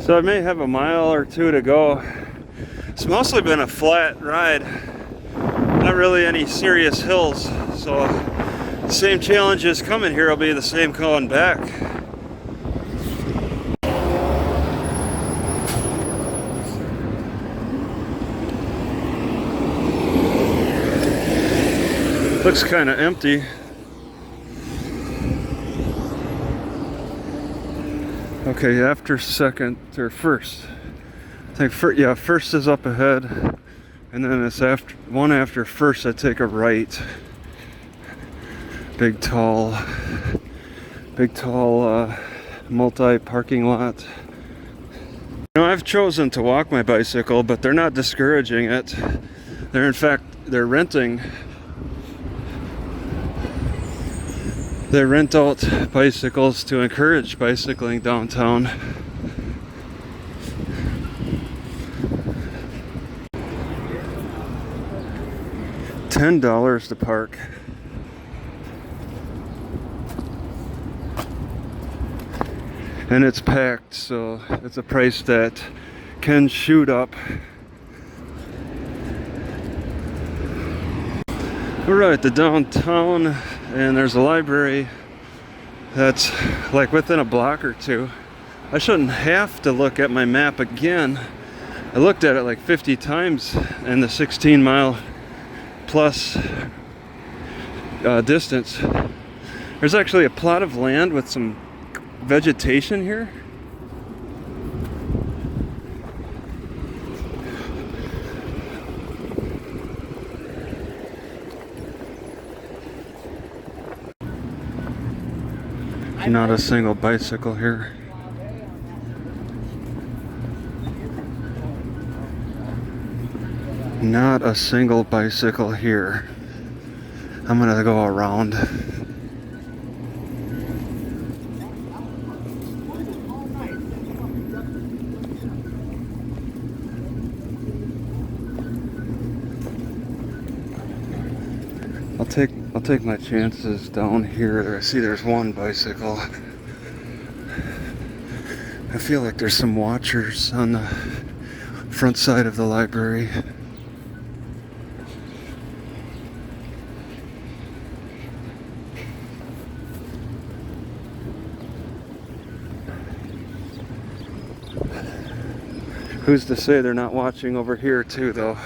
So I may have a mile or two to go. It's mostly been a flat ride, not really any serious hills, so the same challenges coming here will be the same going back. Looks kind of empty. Okay, after second or first. I think first is up ahead, and then it's after first. I take a right. Big tall multi-parking lot. You know, I've chosen to walk my bicycle, but they're not discouraging it. They're renting. They rent out bicycles to encourage bicycling downtown. $10 to park. And it's packed, so it's a price that can shoot up. We're at the downtown, and there's a library that's like within a block or two. I shouldn't have to look at my map again. I looked at it like 50 times in the 16-mile plus distance. There's actually a plot of land with some vegetation here.، Not a single bicycle here. Not a single bicycle here. I'm gonna go around. I'll take my chances down here. I see there's one bicycle. I feel like there's some watchers on the front side of the library. Who's to say they're not watching over here too, though?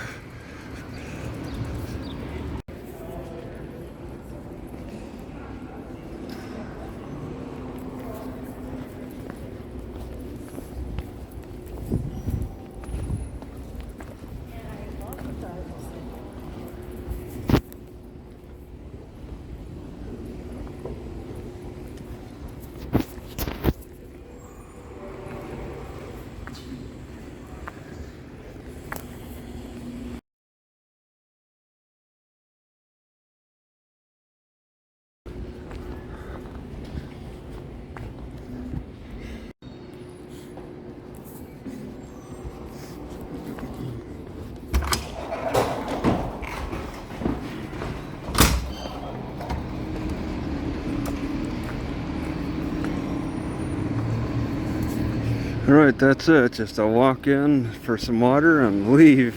Alright, that's it. Just a walk in for some water and leave.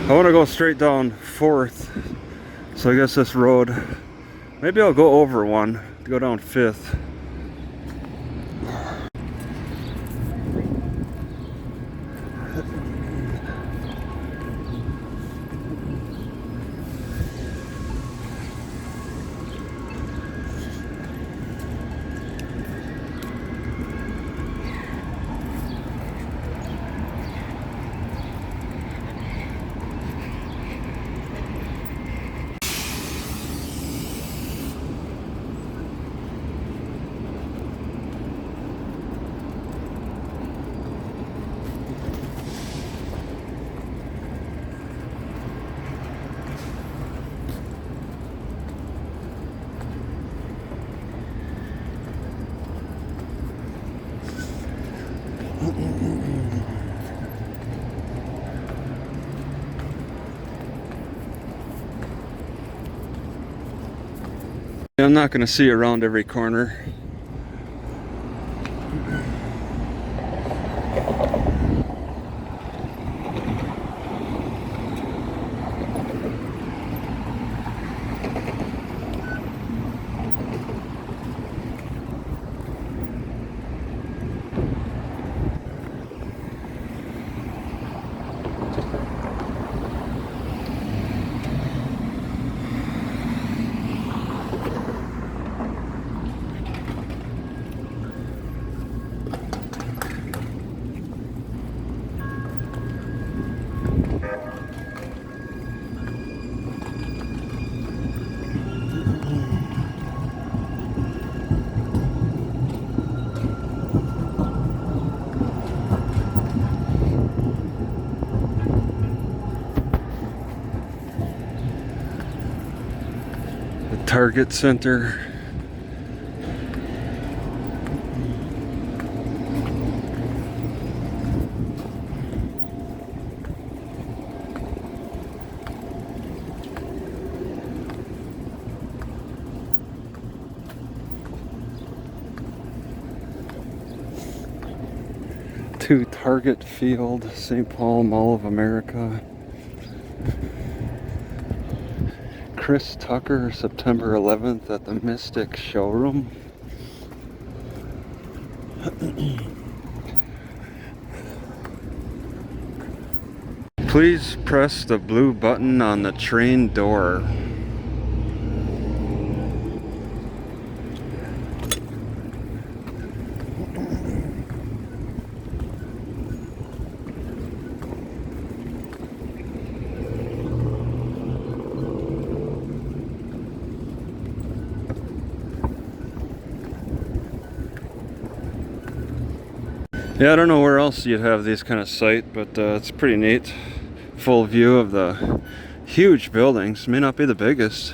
I want to go straight down 4th. So I guess this road, maybe I'll go over one to go down 5th. I'm not going to see around every corner. Target Center. To Target Field, St. Paul, Mall of America. Chris Tucker, September 11th at the Mystic Showroom. Please press the blue button on the train door. Yeah, I don't know where else you'd have these kind of site, but it's pretty neat. Full view of the huge buildings. May not be the biggest.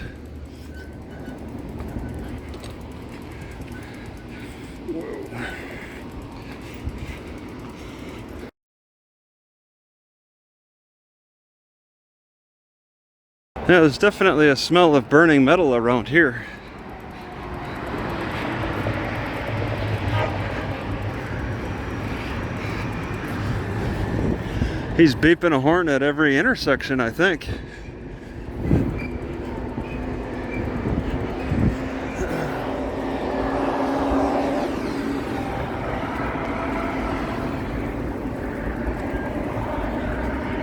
Yeah, there's definitely a smell of burning metal around here. He's beeping a horn at every intersection, I think.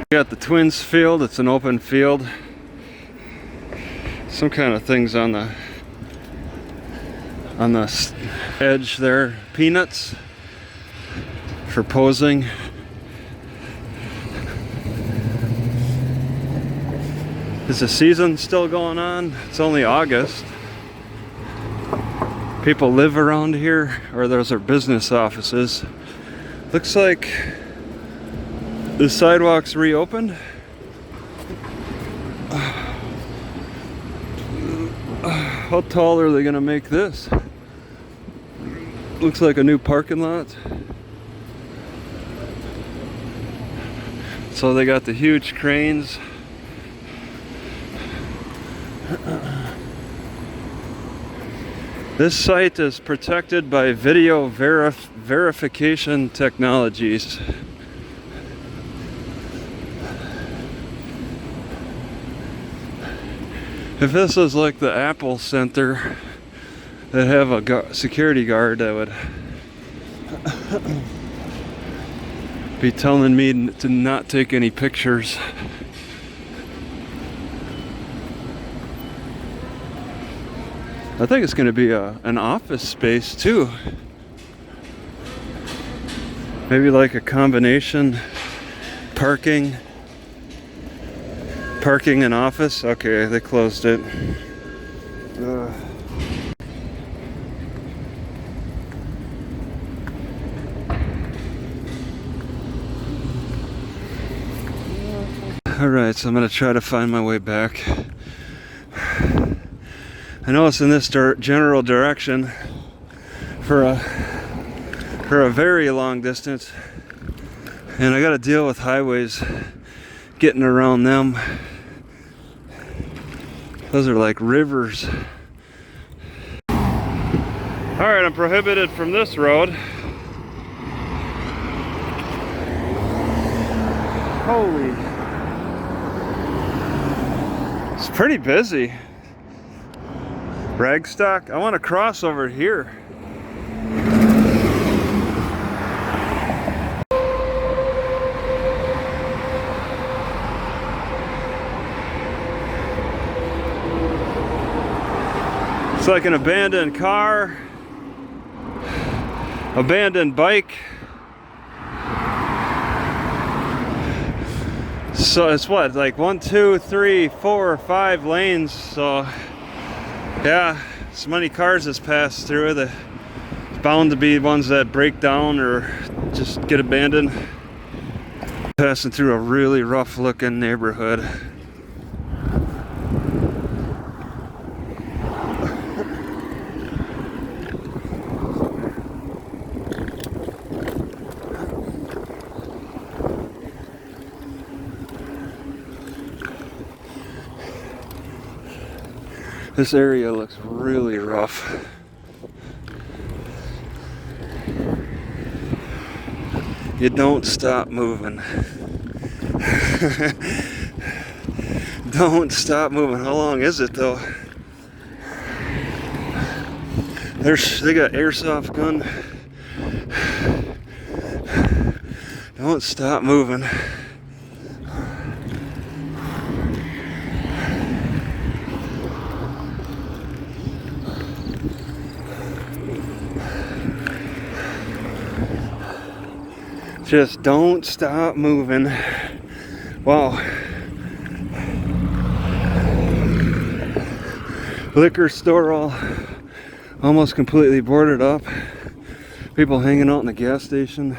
We got the Twins field. It's an open field. Some kind of things on the edge there. Peanuts for posing. Is the season still going on? It's only August. People live around here, or those are business offices. Looks like the sidewalk's reopened. How tall are they gonna make this? Looks like a new parking lot. So they got the huge cranes. This site is protected by video verification technologies. If this is like the Apple Center that have a security guard that would be telling me to not take any pictures. I think it's going to be an office space too. Maybe like a combination parking and office. Okay, they closed it. Alright, so I'm going to try to find my way back. I know it's in this general direction for a very long distance, and I got to deal with highways getting around them. Those are like rivers. Alright, I'm prohibited from this road. Holy. It's pretty busy. Rag stock. I want to cross over here. It's like an abandoned car, abandoned bike. So it's what, like 1, 2, 3, 4, 5 lanes. So yeah, so many cars has passed through. There's bound to be ones that break down or just get abandoned. Passing through a really rough looking neighborhood. This area looks really rough. You don't stop moving. Don't stop moving. How long is it though? They got airsoft gun. Don't stop moving. Just don't stop moving. Wow. Liquor store almost completely boarded up. People hanging out in the gas station.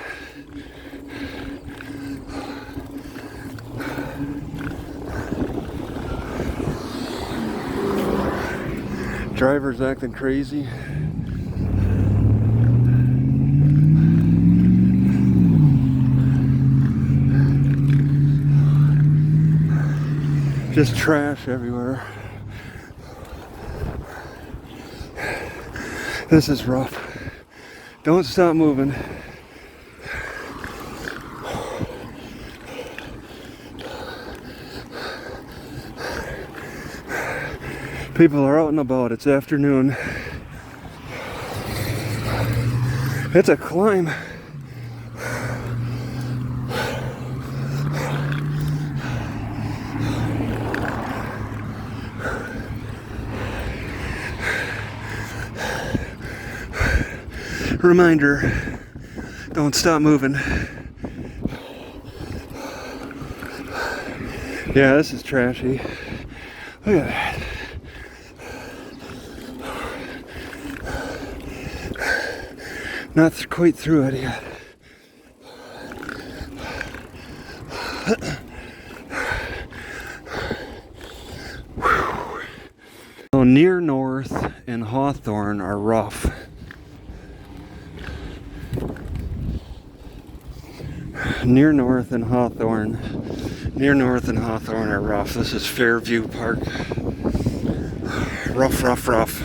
Drivers acting crazy. Just trash everywhere. This is rough. Don't stop moving. People are out and about. It's afternoon. It's a climb. Reminder, don't stop moving. Yeah, this is trashy. Look at that. Not quite through it yet. So near North and Hawthorne are rough. Near North and Hawthorne are rough. This is Fairview Park. Rough. Rough.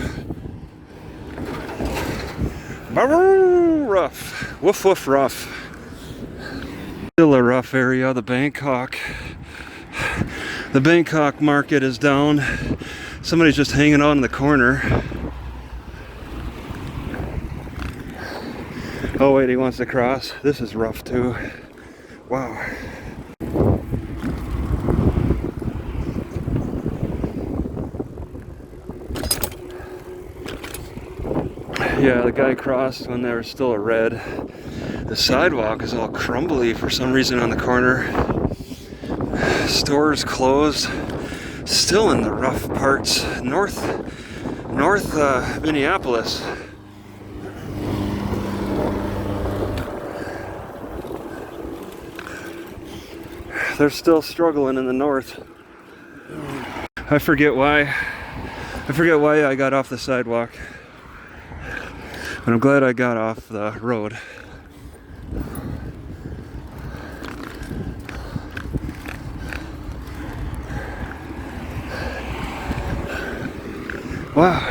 Woof, rough. Still a rough area, the Bangkok. The Bangkok market is down. Somebody's just hanging out in the corner. Oh wait, he wants to cross. This is rough too. Wow. Yeah, the guy crossed when there was still a red. The sidewalk is all crumbly for some reason on the corner. Stores closed. Still in the rough parts. North Minneapolis. They're still struggling in the north. I forget why I got off the sidewalk. But I'm glad I got off the road. Wow.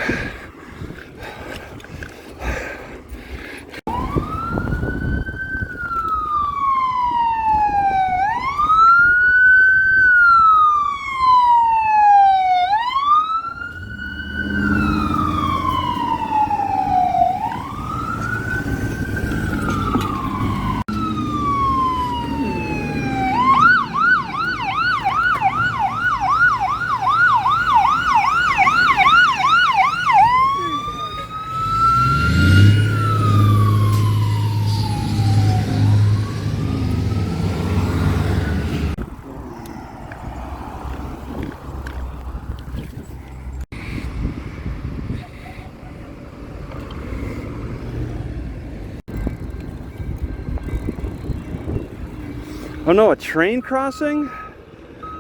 Oh no, a train crossing?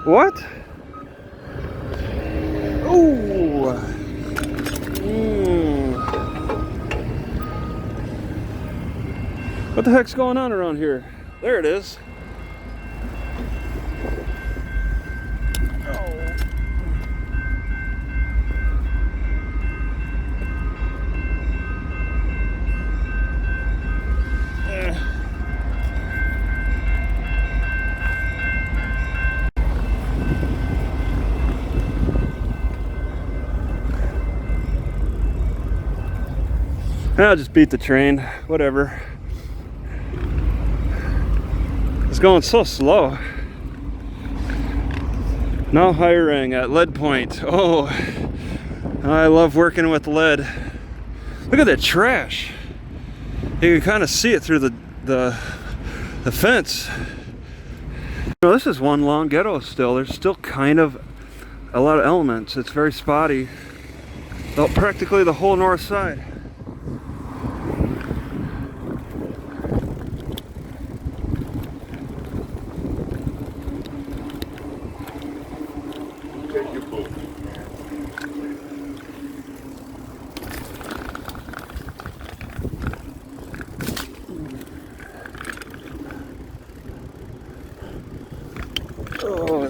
What? Ooh. What the heck's going on around here? There it is. I'll just beat the train, whatever. It's going so slow. Now hiring at lead point. Oh, I love working with lead. Look at that trash. You can kind of see it through the fence. You know, this is one long ghetto still. There's still kind of a lot of elements. It's very spotty. Practically the whole north side. Oh,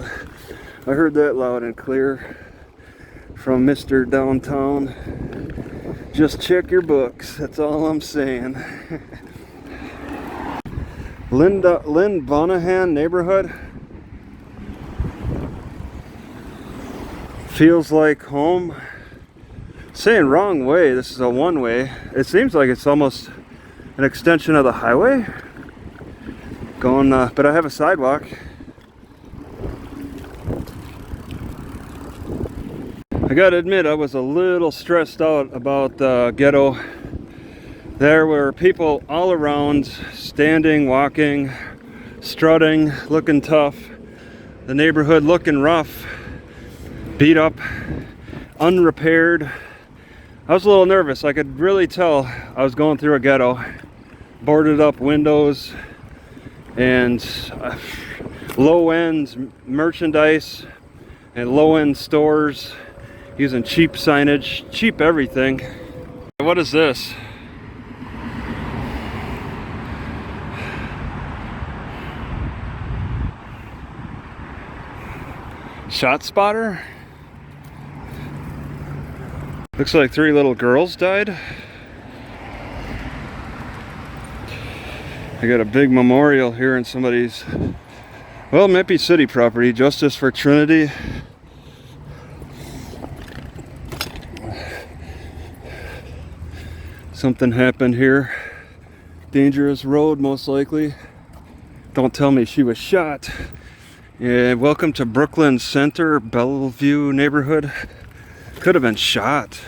I heard that loud and clear from Mr. Downtown. Just check your books, that's all I'm saying. Lynn Bonahan neighborhood. Feels like home. Saying wrong way, this is a one-way. It seems like it's almost an extension of the highway. Going, but I have a sidewalk. I gotta admit, I was a little stressed out about the ghetto. There were people all around, standing, walking, strutting, looking tough. The neighborhood looking rough, beat up, unrepaired. I was a little nervous. I could really tell I was going through a ghetto. Boarded up windows and low-end merchandise and low-end stores. Using cheap signage, cheap everything. What is this? Shot spotter? Looks like 3 little girls died. I got a big memorial here in somebody's, well, it might be city property, Justice for Trinity. Something happened here. Dangerous road, most likely. Don't tell me she was shot. Yeah, welcome to Brooklyn Center, Bellevue neighborhood. Could have been shot.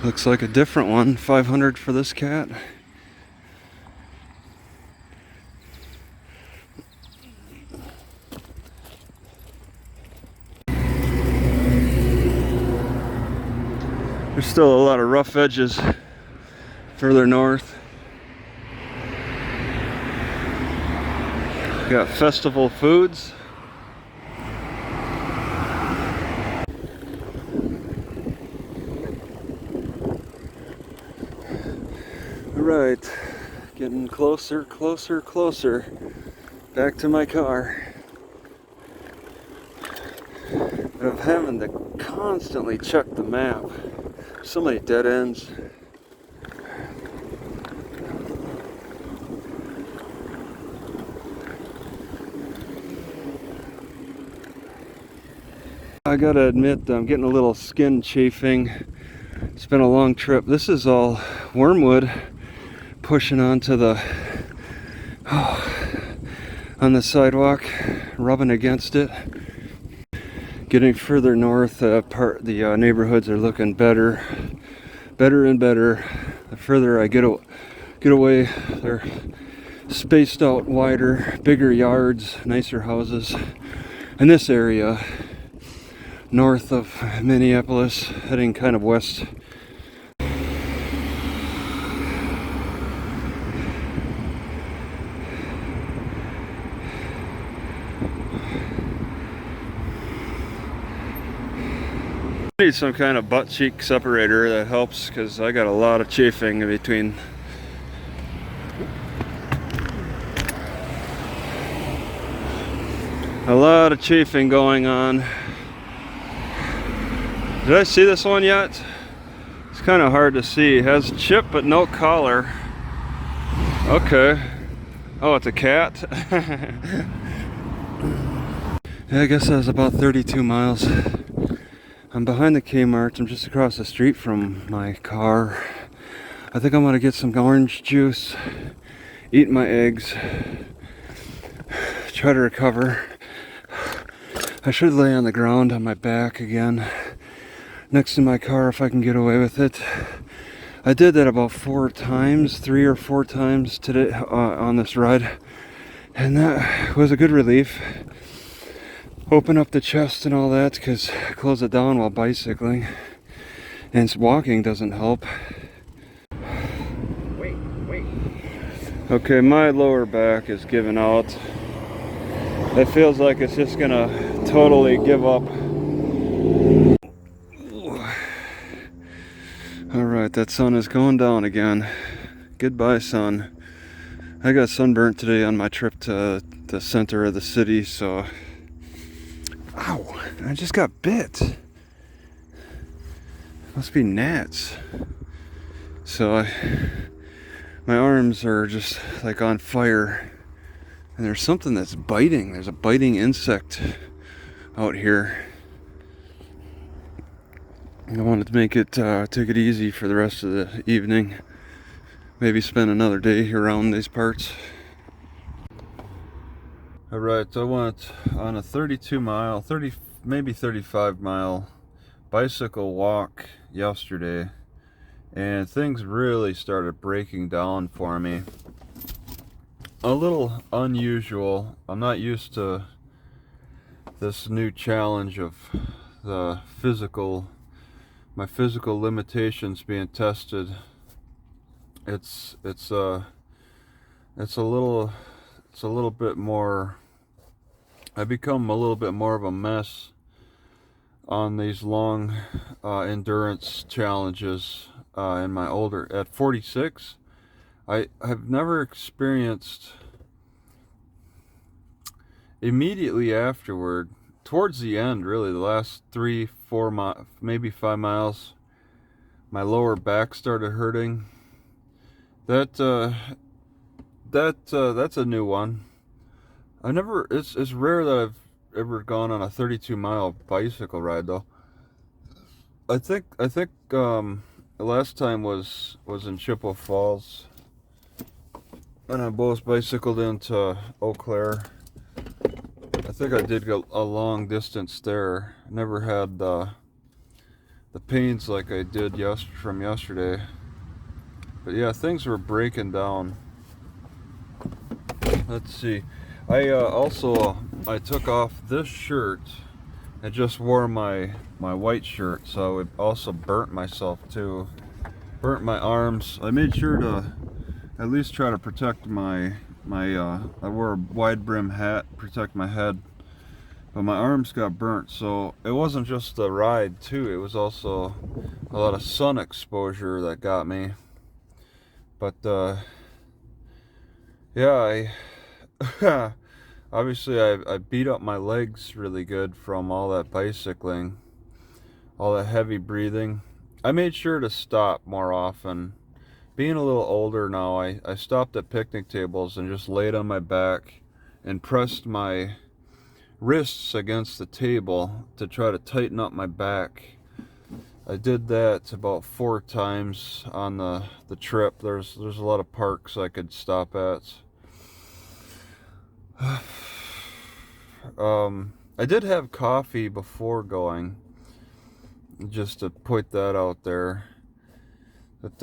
Looks like a different one. 500 for this cat. There's still a lot of rough edges further north. Got festival foods. Right, getting closer, closer, closer back to my car. But I'm having to constantly check the map. So many dead ends. I gotta admit, I'm getting a little skin chafing. It's been a long trip. This is all wormwood pushing onto the on the sidewalk, rubbing against it. Getting further north, the neighborhoods are looking better and better. The further I get away, they're spaced out wider, bigger yards, nicer houses. In this area, north of Minneapolis, heading kind of west. I need some kind of butt cheek separator that helps, because I got a lot of chafing in between. A lot of chafing going on. Did I see this one yet? It's kind of hard to see. It has chip but no collar. Okay. Oh, it's a cat? Yeah, I guess that was about 32 miles. I'm behind the Kmart. I'm just across the street from my car. I think I'm gonna get some orange juice, eat my eggs, try to recover. I should lay on the ground on my back again, next to my car if I can get away with it. I did that about 3 or 4 times today on this ride, and that was a good relief. Open up the chest and all that, because I close it down while bicycling, and walking doesn't help. Wait. Okay, my lower back is giving out. It feels like it's just gonna totally give up. Alright, that sun is going down again. Goodbye, sun. I got sunburnt today on my trip to the center of the city, so... Ow! I just got bit. Must be gnats. So my arms are just like on fire. And there's something that's biting. There's a biting insect out here. I wanted to take it easy for the rest of the evening. Maybe spend another day around these parts. Alright, I went on a maybe 35 mile bicycle walk yesterday, and things really started breaking down for me. A little unusual. I'm not used to this new challenge of my physical limitations being tested. It's a little bit more. I become a little bit more of a mess on these long endurance challenges at 46. I have never experienced immediately afterward, towards the end, really, the last 3-4 miles, maybe 5 miles, my lower back started hurting. That's a new one. It's rare that I've ever gone on a 32-mile bicycle ride, though. I think the last time was in Chippewa Falls, and I both bicycled into Eau Claire. I think I did go a long distance there. Never had the pains like I did from yesterday. But yeah, things were breaking down. Let's see. I took off this shirt and just wore my white shirt, so it also burnt myself too. Burnt my arms. I made sure to at least try to protect I wore a wide brim hat, protect my head, but my arms got burnt. So it wasn't just the ride too, it was also a lot of sun exposure that got me. But yeah, obviously I beat up my legs really good from all that bicycling, all that heavy breathing. I made sure to stop more often. Being a little older now, I stopped at picnic tables and just laid on my back and pressed my wrists against the table to try to tighten up my back. I did that about 4 times on the trip. There's a lot of parks I could stop at. I did have coffee before going, just to point that out there. But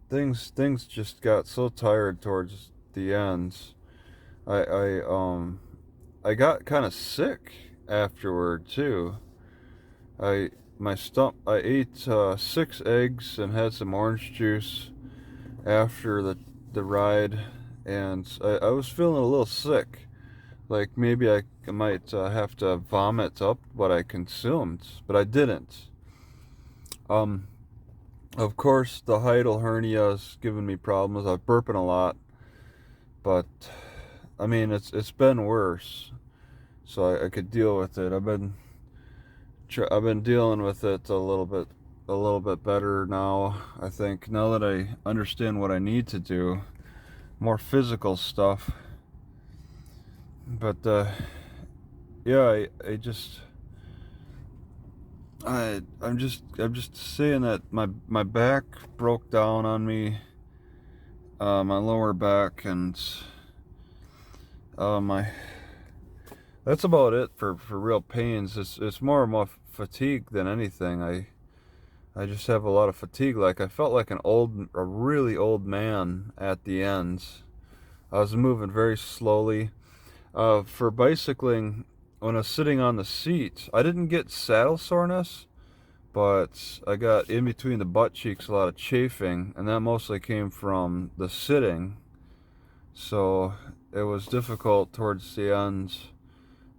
things just got so tired towards the ends. I got kind of sick afterward too. I ate 6 eggs and had some orange juice after the ride, and I was feeling a little sick. Like maybe I might have to vomit up what I consumed, but I didn't. Of course, the hiatal hernia is giving me problems. I'm burping a lot, but I mean it's been worse, so I could deal with it. I've been dealing with it a little bit better now. I think now that I understand what I need to do, more physical stuff. But yeah, I'm just saying that my back broke down on me, my lower back, and that's about it for real pains. It's more fatigue than anything. I just have a lot of fatigue. Like I felt like a really old man at the ends. I was moving very slowly. For bicycling, when I was sitting on the seat, I didn't get saddle soreness, but I got in between the butt cheeks a lot of chafing, and that mostly came from the sitting. So it was difficult towards the ends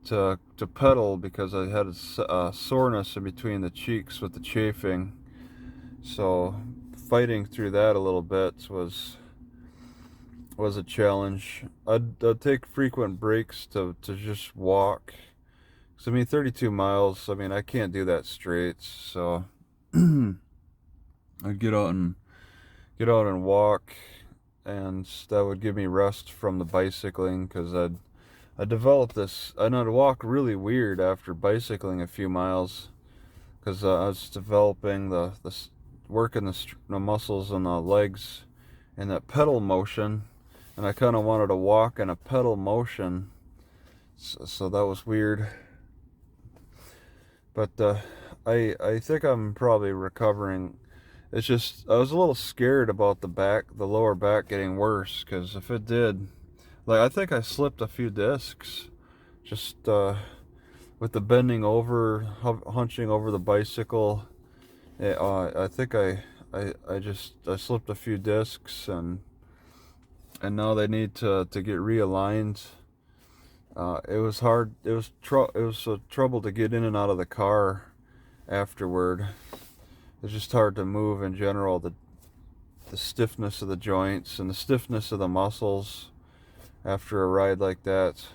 to pedal because I had a soreness in between the cheeks with the chafing. So fighting through that a little bit was a challenge. I'd take frequent breaks to just walk. So I mean 32 miles, I mean I can't do that straight. So I'd get out and walk, and that would give me rest from the bicycling, because I developed this, and I'd walk really weird after bicycling a few miles, because I was developing working the muscles in the legs and that pedal motion, and I kind of wanted to walk in a pedal motion, so that was weird. But I think I'm probably recovering. It's just I was a little scared about the lower back getting worse, because if it did, like I think I slipped a few discs just with the bending over, hunching over the bicycle. I think I slipped a few discs, and now they need to get realigned. It was hard. It was trouble to get in and out of the car afterward. It's just hard to move in general. The stiffness of the joints and the stiffness of the muscles after a ride like that.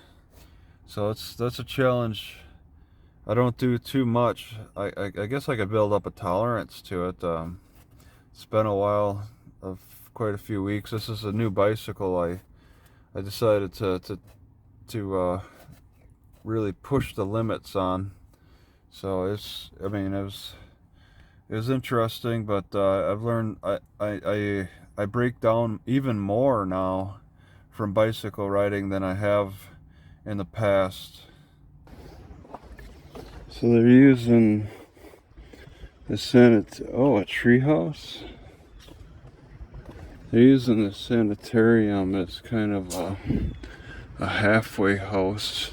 So that's a challenge. I don't do too much. I guess I could build up a tolerance to it. It's been a while, of quite a few weeks. This is a new bicycle. I decided to really push the limits on. So it was interesting, but I've learned I break down even more now from bicycle riding than I have in the past. So they're using the a treehouse. They're using the sanitarium as kind of a halfway house.